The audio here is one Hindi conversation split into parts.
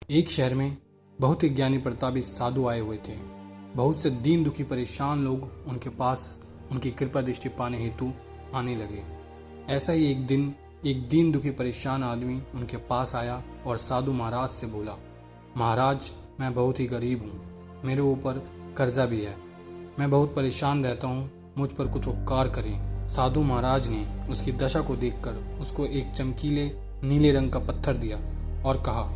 एक शहर में बहुत ही ज्ञानी प्रतापी साधु आए हुए थे। बहुत से दीन दुखी परेशान लोग उनके पास उनकी कृपा दृष्टि पाने हेतु आने लगे। ऐसा ही एक दिन एक दीन दुखी परेशान आदमी उनके पास आया और साधु महाराज से बोला, महाराज, मैं बहुत ही गरीब हूँ, मेरे ऊपर कर्जा भी है, मैं बहुत परेशान रहता हूँ, मुझ पर कुछ उपकार करें। साधु महाराज ने उसकी दशा को देखकर उसको एक चमकीले नीले रंग का पत्थर दिया और कहा,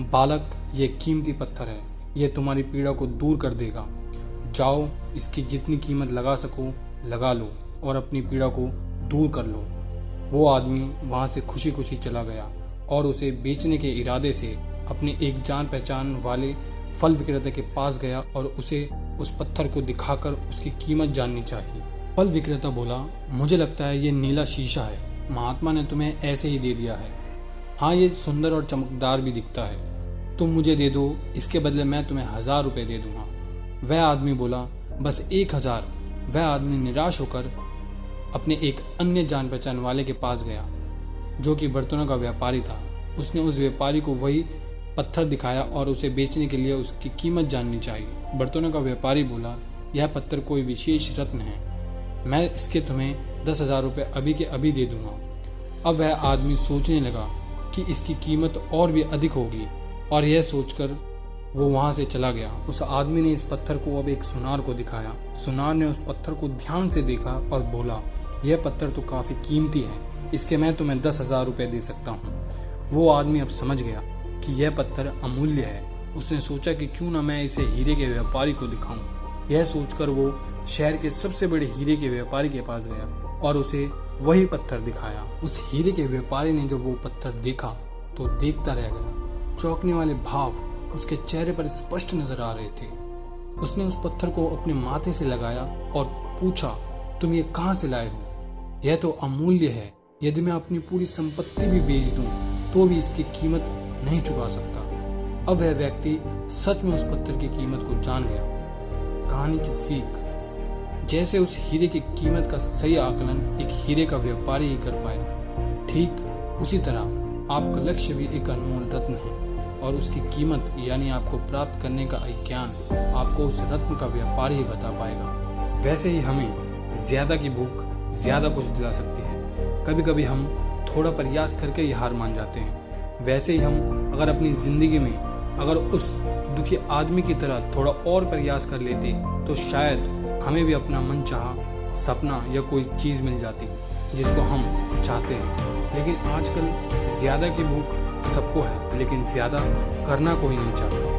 बालक, ये कीमती पत्थर है, ये तुम्हारी पीड़ा को दूर कर देगा। जाओ, इसकी जितनी कीमत लगा सको लगा लो और अपनी पीड़ा को दूर कर लो। वो आदमी वहाँ से खुशी खुशी चला गया और उसे बेचने के इरादे से अपने एक जान पहचान वाले फल विक्रेता के पास गया और उसे उस पत्थर को दिखाकर उसकी कीमत जाननी चाहिए। फल विक्रेता बोला, मुझे लगता है ये नीला शीशा है, महात्मा ने तुम्हें ऐसे ही दे दिया है। हाँ, ये सुंदर और चमकदार भी दिखता है, तुम मुझे दे दो, इसके बदले मैं तुम्हें 1000 रुपये दे दूंगा। वह आदमी बोला, बस 1000। वह आदमी निराश होकर अपने एक अन्य जान पहचान वाले के पास गया जो कि बर्तनों का व्यापारी था। उसने उस व्यापारी को वही पत्थर दिखाया और उसे बेचने के लिए उसकी कीमत जाननी चाहिए। बर्तनों का व्यापारी बोला, यह पत्थर कोई विशेष रत्न है, मैं इसके तुम्हें 10,000 रुपये अभी के अभी दे दूंगा। अब वह आदमी सोचने लगा कि इसकी कीमत और भी अधिक होगी और यह सोचकर वो वहाँ से चला गया। उस आदमी ने इस पत्थर को अब एक सुनार को दिखाया। सुनार ने उस पत्थर को ध्यान से देखा और बोला, यह पत्थर तो काफ़ी कीमती है, इसके मैं तुम्हें 10,000 रुपये दे सकता हूँ। वो आदमी अब समझ गया कि यह पत्थर अमूल्य है। उसने सोचा कि क्यों ना मैं इसे हीरे के व्यापारी को दिखाऊं। यह सोचकर वो शहर के सबसे बड़े हीरे के व्यापारी के पास गया और उसे वही पत्थर दिखाया। उस हीरे के व्यापारी ने जब वो पत्थर देखा तो देखता रह गया। चौंकने वाले भाव उसके चेहरे पर स्पष्ट नजर आ रहे थे। उसने उस पत्थर को अपने माथे से लगाया और पूछा, तुम ये कहाँ से लाए हो? यह तो अमूल्य है, यदि मैं अपनी पूरी संपत्ति भी बेच दूं तो भी इसकी कीमत नहीं चुका सकता। अब वह व्यक्ति सच में उस पत्थर की कीमत को जान गया। कहानी की सीख, जैसे उस हीरे की कीमत का सही आकलन एक हीरे का व्यापारी ही कर पाया, ठीक उसी तरह आपका लक्ष्य भी एक अनमोल रत्न है और उसकी कीमत यानी आपको प्राप्त करने का ज्ञान आपको उस रत्न का व्यापारी ही बता पाएगा। वैसे ही हमें ज्यादा की भूख ज्यादा कुछ दिला सकती है। कभी कभी हम थोड़ा प्रयास करके ही हार मान जाते हैं। वैसे ही हम अगर अपनी जिंदगी में अगर उस दुखी आदमी की तरह थोड़ा और प्रयास कर लेते तो शायद हमें भी अपना मनचाहा सपना या कोई चीज़ मिल जाती जिसको हम चाहते हैं। लेकिन आजकल ज़्यादा की भूख सबको है, लेकिन ज़्यादा करना कोई नहीं चाहता।